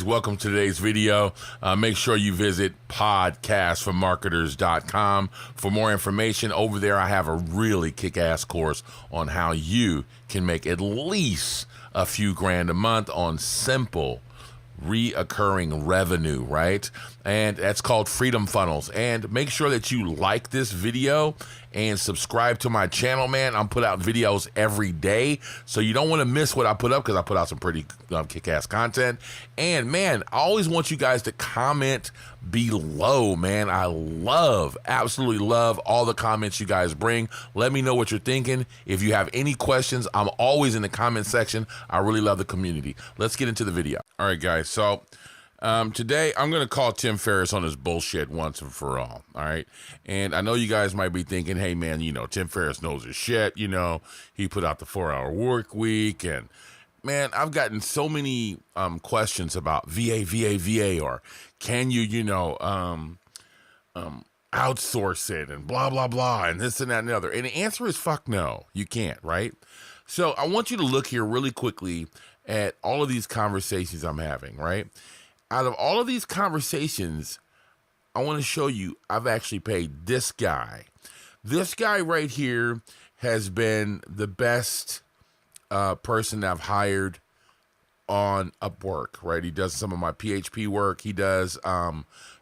guys, welcome to today's video. Make sure you visit podcastformarketers.com for more information. Over there, I have a really kick-ass course on how you can make at least a few grand a month on simple reoccurring revenue, right? And that's called Freedom Funnels. And make sure that you like this video and subscribe to my channel, man. I'm put out videos every day, so you don't want to miss what I put up, because I put out some pretty kick-ass content. And man, I always want you guys to comment below, man. I absolutely love all the comments you guys bring. Let me know what you're thinking. If you have any questions, I'm always in the comment section. I really love the community. Let's get into the video. All right, guys. So today I'm going to call Tim Ferriss on his bullshit once and for all right? And I know you guys might be thinking, hey, man, you know, Tim Ferriss knows his shit. You know, he put out the 4-hour work week. And, man, I've gotten so many questions about VA, or can you, outsource it and blah, blah, blah, and this and that and the other. And the answer is fuck no, you can't, right? So I want you to look here really quickly at all of these conversations I'm having, right? Out of all of these conversations, I want to show you I've actually paid this guy. This guy right here has been the best person that I've hired on Upwork, right? He does some of my PHP work. He does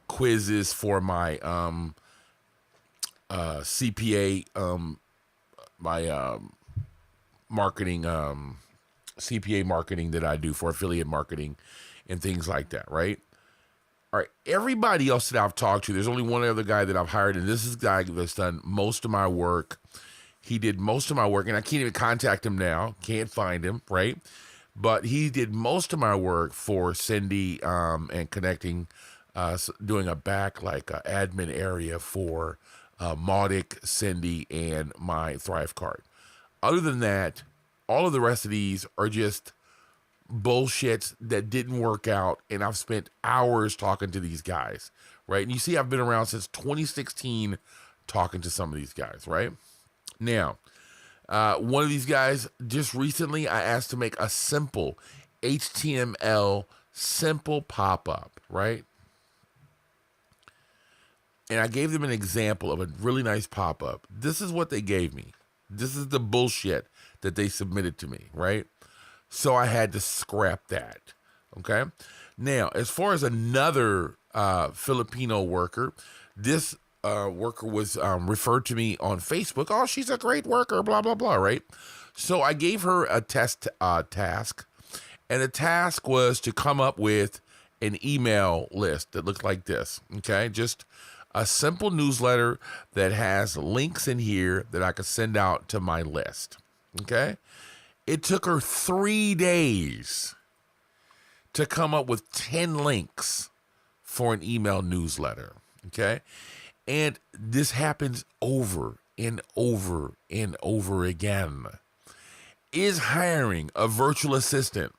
quizzes for my CPA, my marketing, CPA marketing that I do for affiliate marketing and things like that, right? All right, everybody else that I've talked to, there's only one other guy that I've hired, and this is the guy that's done most of my work. He did most of my work, and I can't even contact him now. Can't find him, right? But he did most of my work for Cindy and connecting, doing a back, admin area for Mautic, Cindy, and my Thrive card. Other than that, all of the rest of these are just bullshit that didn't work out, and I've spent hours talking to these guys, right? And you see, I've been around since 2016 talking to some of these guys, right? Now, one of these guys, just recently, I asked to make a simple HTML simple pop-up, right? And I gave them an example of a really nice pop-up. This is what they gave me. This is the bullshit that they submitted to me, right? So I had to scrap that, okay? Now, as far as another Filipino worker, this worker was referred to me on Facebook. Oh, she's a great worker, blah, blah, blah, right? So I gave her a task, and the task was to come up with an email list that looked like this, okay? Just a simple newsletter that has links in here that I could send out to my list, okay? It took her 3 days to come up with 10 links for an email newsletter, okay? And this happens over and over and over again. Is hiring a virtual assistant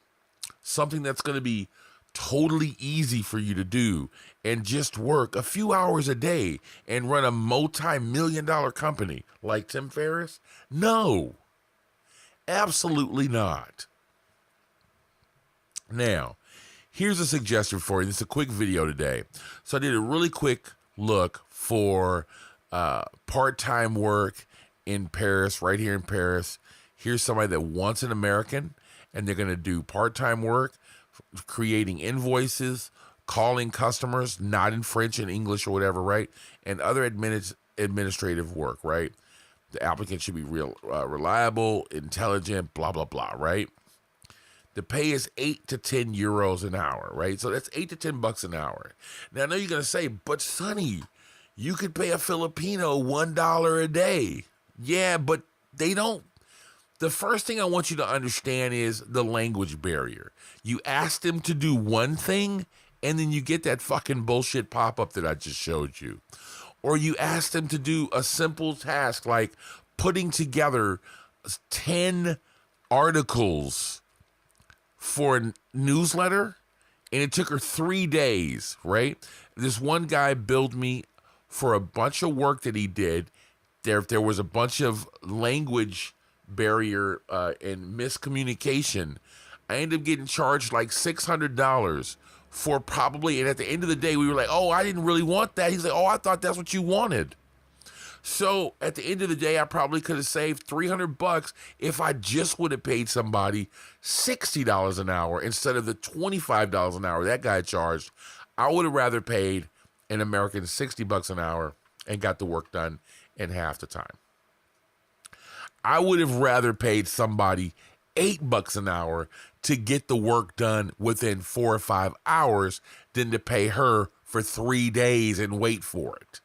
something that's going to be totally easy for you to do and just work a few hours a day and run a multi-million-dollar company like Tim Ferriss? No. Absolutely not. Now, here's a suggestion for you. This is a quick video today. So I did a really quick look for part-time work in Paris, right here in Paris. Here's somebody that wants an American, and they're going to do part-time work, creating invoices, calling customers, not in French and English or whatever, right? And other administrative work, right? The applicant should be reliable, intelligent, blah, blah, blah, right? The pay is 8 to 10 euros an hour, right? So that's 8 to 10 bucks an hour. Now, I know you're going to say, but Sonny, you could pay a Filipino $1 a day. Yeah, but they don't. The first thing I want you to understand is the language barrier. You ask them to do one thing, and then you get that fucking bullshit pop-up that I just showed you. Or you ask them to do a simple task like putting together 10 articles for a newsletter, and it took her 3 days, right? This one guy billed me for a bunch of work that he did. There was a bunch of language barrier and miscommunication. I ended up getting charged like $600 for probably, and at the end of the day, we were like, oh, I didn't really want that. He's like, oh, I thought that's what you wanted. So at the end of the day, I probably could have saved $300 if I just would have paid somebody $60 an hour instead of the $25 an hour that guy charged. I would have rather paid an American $60 an hour and got the work done in half the time. I would have rather paid somebody $8 an hour to get the work done within 4 or 5 hours than to pay her for 3 days and wait for it.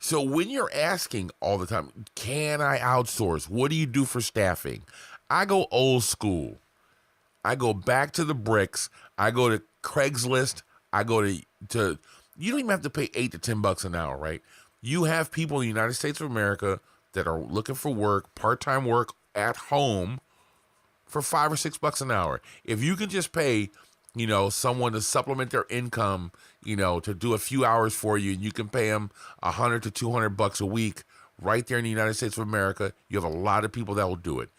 So when you're asking all the time, can I outsource? What do you do for staffing? I go old school. I go back to the bricks. I go to Craigslist. I go to you don't even have to pay $8 to $10 an hour, right? You have people in the United States of America that are looking for work, part-time work at home for $5 or $6 an hour. If you can just pay, someone to supplement their income, to do a few hours for you, and you can pay them $100 to $200 a week right there in the United States of America, you have a lot of people that will do it.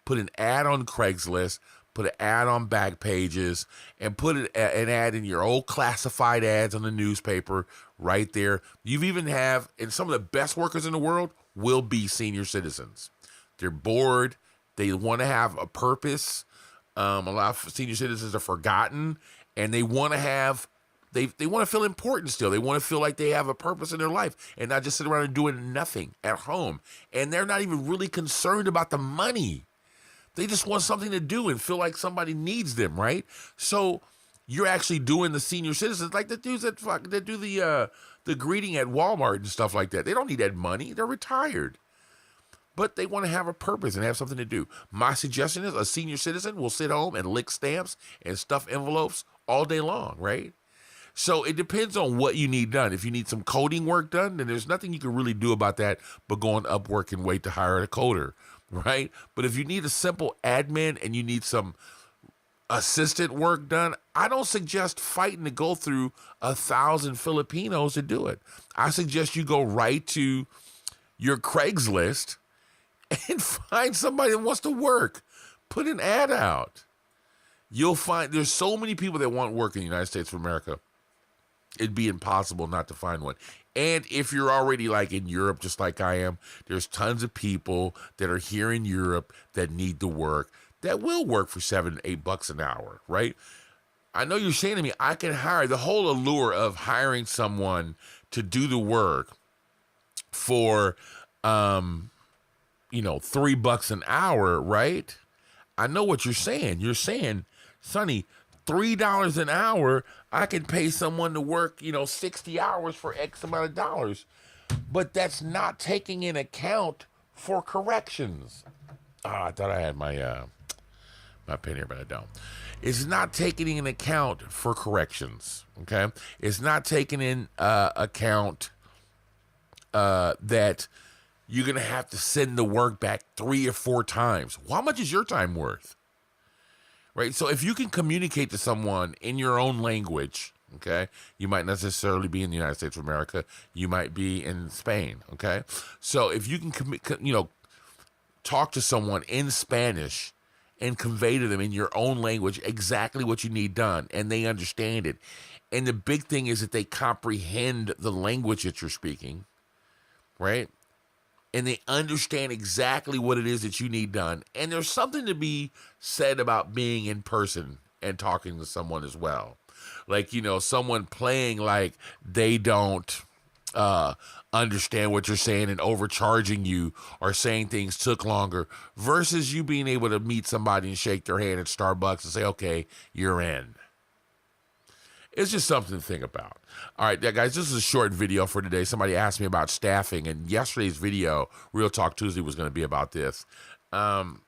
Put an ad on Craigslist, put an ad on Backpages, and put an ad in your old classified ads on the newspaper right there. You've even have, and some of the best workers in the world will be senior citizens. They're bored. They want to have a purpose. A lot of senior citizens are forgotten, and they want to have, they want to feel important still. They want to feel like they have a purpose in their life and not just sit around and doing nothing at home. And they're not even really concerned about the money. They just want something to do and feel like somebody needs them, right? So you're actually doing the senior citizens, like the dudes that do the greeting at Walmart and stuff like that. They don't need that money. They're retired. But they want to have a purpose and have something to do. My suggestion is a senior citizen will sit home and lick stamps and stuff envelopes all day long, right? So it depends on what you need done. If you need some coding work done, then there's nothing you can really do about that but go on Upwork and wait to hire a coder, right? But if you need a simple admin and you need some assistant work done, I don't suggest fighting to go through 1,000 Filipinos to do it. I suggest you go right to your Craigslist and find somebody that wants to work. Put an ad out. You'll find there's so many people that want work in the United States of America. It'd be impossible not to find one. And if you're already like in Europe, just like I am, there's tons of people that are here in Europe that need to work, that will work for $7 to $8 an hour, right? I know you're saying to me, I can hire. The whole allure of hiring someone to do the work for, $3 an hour, right? I know what you're saying. You're saying, Sonny, $3 an hour, I can pay someone to work, 60 hours for X amount of dollars. But that's not taking in account for corrections. I thought I had my pen here, but I don't. It's not taking in account for corrections, okay? It's not taking in account that you're going to have to send the work back 3 or 4 times. Well, how much is your time worth? Right? So if you can communicate to someone in your own language, okay, you might not necessarily be in the United States of America. You might be in Spain, okay? So if you can, talk to someone in Spanish and convey to them in your own language exactly what you need done, and they understand it. And the big thing is that they comprehend the language that you're speaking, right? And they understand exactly what it is that you need done. And there's something to be said about being in person and talking to someone as well. Like, someone playing like they don't understand what you're saying and overcharging you or saying things took longer versus you being able to meet somebody and shake their hand at Starbucks and say, okay, you're in. It's just something to think about. All right, guys, this is a short video for today. Somebody asked me about staffing, and yesterday's video, Real Talk Tuesday, was going to be about this. And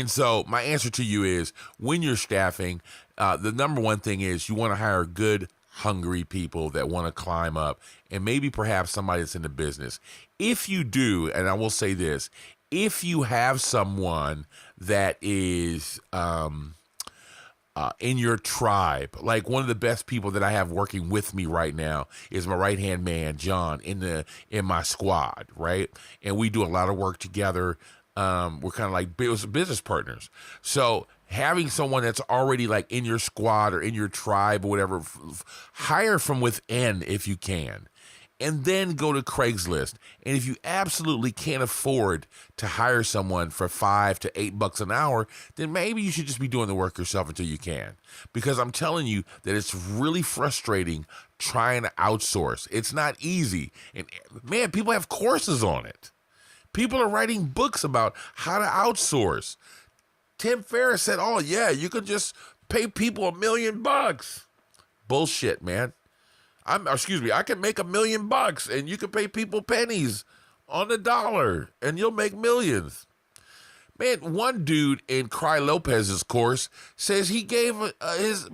so my answer to you is, when you're staffing, the number one thing is you want to hire good, hungry people that want to climb up, and maybe perhaps somebody that's in the business. If you do, and I will say this, if you have someone that is in your tribe, like one of the best people that I have working with me right now is my right-hand man, John, in my squad, right? And we do a lot of work together. We're kind of like business partners. So having someone that's already like in your squad or in your tribe or whatever, hire from within if you can. And then go to Craigslist. And if you absolutely can't afford to hire someone for $5 to $8 an hour, then maybe you should just be doing the work yourself until you can. Because I'm telling you that it's really frustrating trying to outsource. It's not easy. And man, people have courses on it. People are writing books about how to outsource. Tim Ferriss said, oh yeah, you could just pay people $1 million. Bullshit, man. I can make $1 million and you can pay people pennies on the dollar and you'll make millions. Man, one dude in Cry Lopez's course says he gave his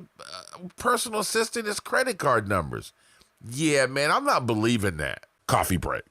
personal assistant his credit card numbers. Yeah, man, I'm not believing that. Coffee break.